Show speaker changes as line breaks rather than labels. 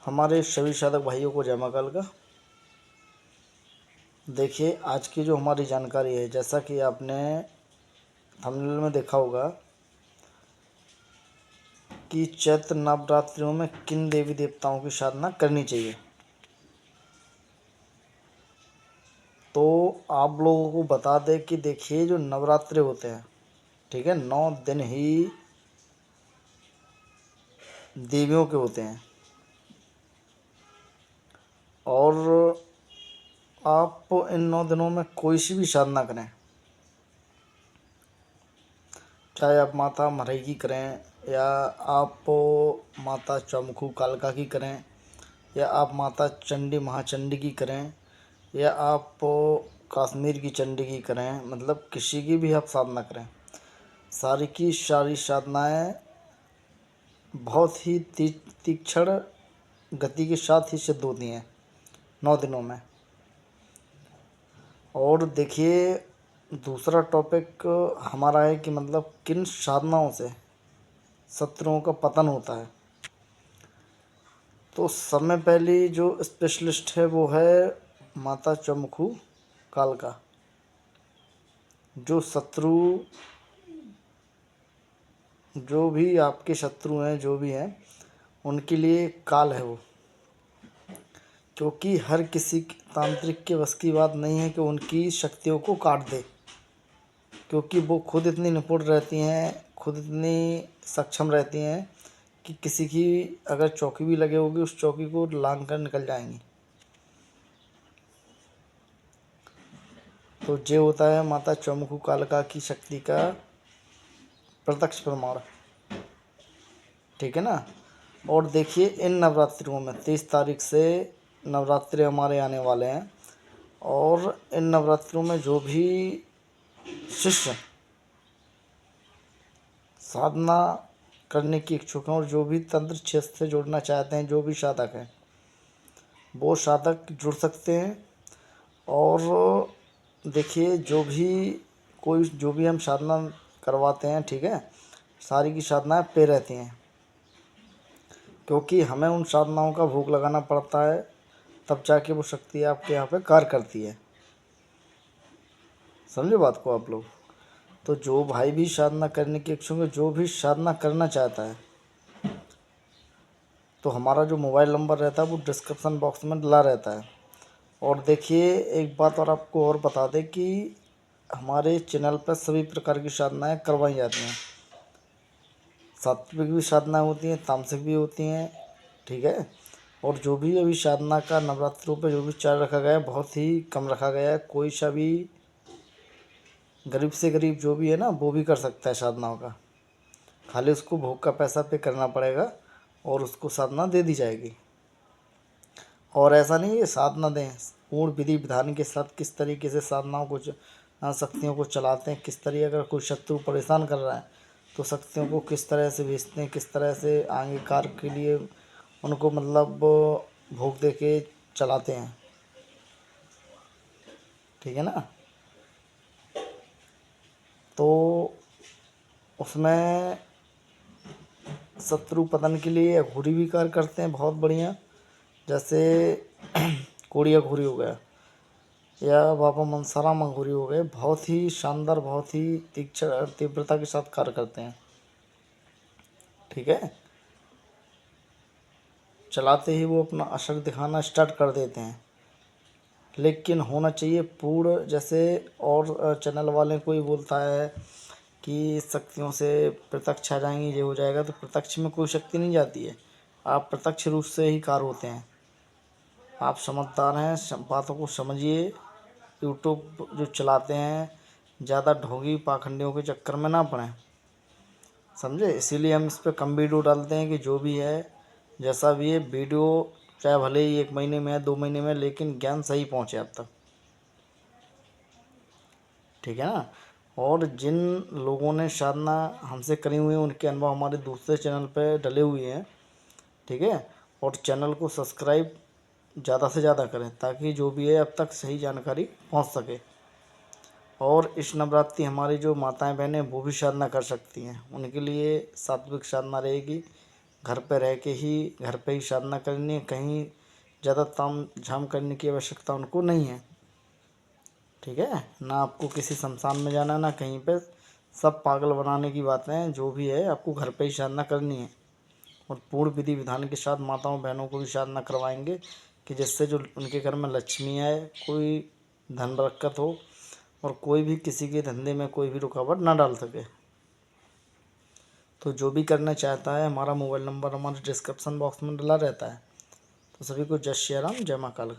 हमारे सभी साधक भाइयों को जय मां काल का। देखिए आज की जो हमारी जानकारी है, जैसा कि आपने थंबनेल में देखा होगा कि चैत्र नवरात्रियों में किन देवी देवताओं की साधना करनी चाहिए। तो आप लोगों को बता दें कि देखिए जो नवरात्रि होते हैं, ठीक है, 9 दिन ही देवियों के होते हैं। और आप इन 9 दिनों में कोई सी भी साधना करें, चाहे आप माता मरई की करें, या आप माता चमखू कालका की करें, या आप माता चंडी महाचंडी की करें, या आप कश्मीर की चंडी की करें, मतलब किसी की भी आप साधना करें, सारी की सारी साधनाएँ बहुत ही तीक्ष्ण गति के साथ ही सिद्ध होती हैं 9 दिनों में। और देखिए दूसरा टॉपिक हमारा है कि मतलब किन साधनाओं से शत्रुओं का पतन होता है। तो सब में पहली जो स्पेशलिस्ट है वो है माता चमखू कालका। जो शत्रु, जो भी आपके शत्रु हैं, जो भी हैं, उनके लिए काल है वो, क्योंकि हर किसी तांत्रिक के बस की बात नहीं है कि उनकी शक्तियों को काट दे, क्योंकि वो खुद इतनी निपुण रहती हैं, खुद इतनी सक्षम रहती हैं कि किसी की अगर चौकी भी लगे होगी उस चौकी को लांघ कर निकल जाएंगी। तो ये होता है माता चौमुखी कालका की शक्ति का प्रत्यक्ष प्रमाण, ठीक है ना। और देखिए इन नवरात्रियों में 23 तारीख से नवरात्रि हमारे आने वाले हैं, और इन नवरात्रियों में जो भी शिष्य साधना करने की इच्छुक हैं और जो भी तंत्र क्षेत्र से जुड़ना चाहते हैं, जो भी साधक हैं वो साधक जुड़ सकते हैं। और देखिए जो भी हम साधना करवाते हैं, ठीक है, सारी की साधनाएं पे रहती हैं, क्योंकि हमें उन साधनाओं का भोग लगाना पड़ता है, तब जाके वो शक्ति आपके यहाँ पे कार्य करती है। समझे बात को आप लोग। तो जो भाई भी साधना करने के इच्छुक है, जो भी साधना करना चाहता है, तो हमारा जो मोबाइल नंबर रहता है वो डिस्क्रिप्शन बॉक्स में डला रहता है। और देखिए एक बात और आपको और बता दें कि हमारे चैनल पर सभी प्रकार की साधनाएँ करवाई जाती हैं। सात्विक भी साधनाएँ होती हैं, तामसिक भी होती हैं, ठीक है। और जो भी अभी साधना का नवरात्रों पे जो भी चार्ज रखा गया है बहुत ही कम रखा गया है। कोई सा भी गरीब से गरीब जो भी है ना वो भी कर सकता है साधनाओं का, खाली उसको भोग का पैसा पे करना पड़ेगा और उसको साधना दे दी जाएगी। और ऐसा नहीं है साधना दें, पूर्ण विधि विधान के साथ किस तरीके से साधनाओं को शक्तियों को चलाते हैं, किस तरीके अगर कोई शत्रु परेशान कर रहा है तो शक्तियों को किस तरह से भेजते हैं, किस तरह से आगे कार्य के लिए उनको मतलब भोग दे के चलाते हैं, ठीक है ना। तो उसमें शत्रु पतन के लिए अघोरी भी कार्य करते हैं बहुत बढ़िया, जैसे कोड़ी अघोरी हो गया या बाबा मनसाराम अघोरी हो गए। बहुत ही शानदार, बहुत ही तीक्ष्ण तीव्रता के साथ कार्य करते हैं, ठीक है। चलाते ही वो अपना असर दिखाना स्टार्ट कर देते हैं, लेकिन होना चाहिए पूर्ण। जैसे और चैनल वाले कोई बोलता है कि शक्तियों से प्रत्यक्ष आ जाएंगी, ये हो जाएगा, तो प्रत्यक्ष में कोई शक्ति नहीं जाती है, आप प्रत्यक्ष रूप से ही कार्य होते हैं। आप समझदार हैं, बातों को समझिए। यूट्यूब जो चलाते हैं ज़्यादा ढोंगी पाखंडियों के चक्कर में ना पड़ें, समझे। इसीलिए हम इस पर कम वीडियो डालते हैं कि जो भी है जैसा भी है वीडियो, चाहे भले ही 1 महीने में है, 2 महीने में, लेकिन ज्ञान सही पहुँचे आप तक, ठीक है ना। और जिन लोगों ने साधना हमसे करी हुई है उनके अनुभव हमारे दूसरे चैनल पे डले हुए हैं, ठीक है। और चैनल को सब्सक्राइब ज़्यादा से ज़्यादा करें ताकि जो भी है अब तक सही जानकारी पहुंच सके। और इस नवरात्रि हमारी जो माताएं बहनें वो भी साधना कर सकती हैं, उनके लिए सात्विक साधना रहेगी, घर पे रह के ही घर पे ही साधना करनी है, कहीं ज़्यादा ताम झाम करने की आवश्यकता उनको नहीं है। ठीक है ना, आपको किसी शमशान में जाना ना कहीं पे, सब पागल बनाने की बातें हैं। जो भी है आपको घर पे ही साधना करनी है और पूर्ण विधि विधान के साथ माताओं बहनों को भी साधना करवाएंगे कि जिससे जो उनके घर में लक्ष्मी आए, कोई धन बरकत हो और कोई भी किसी के धंधे में कोई भी रुकावट ना डाल सके। तो जो भी करना चाहता है, हमारा मोबाइल नंबर हमारे डिस्क्रिप्शन बॉक्स में डला रहता है। तो सभी को जय श्री राम, जय माँ कालका।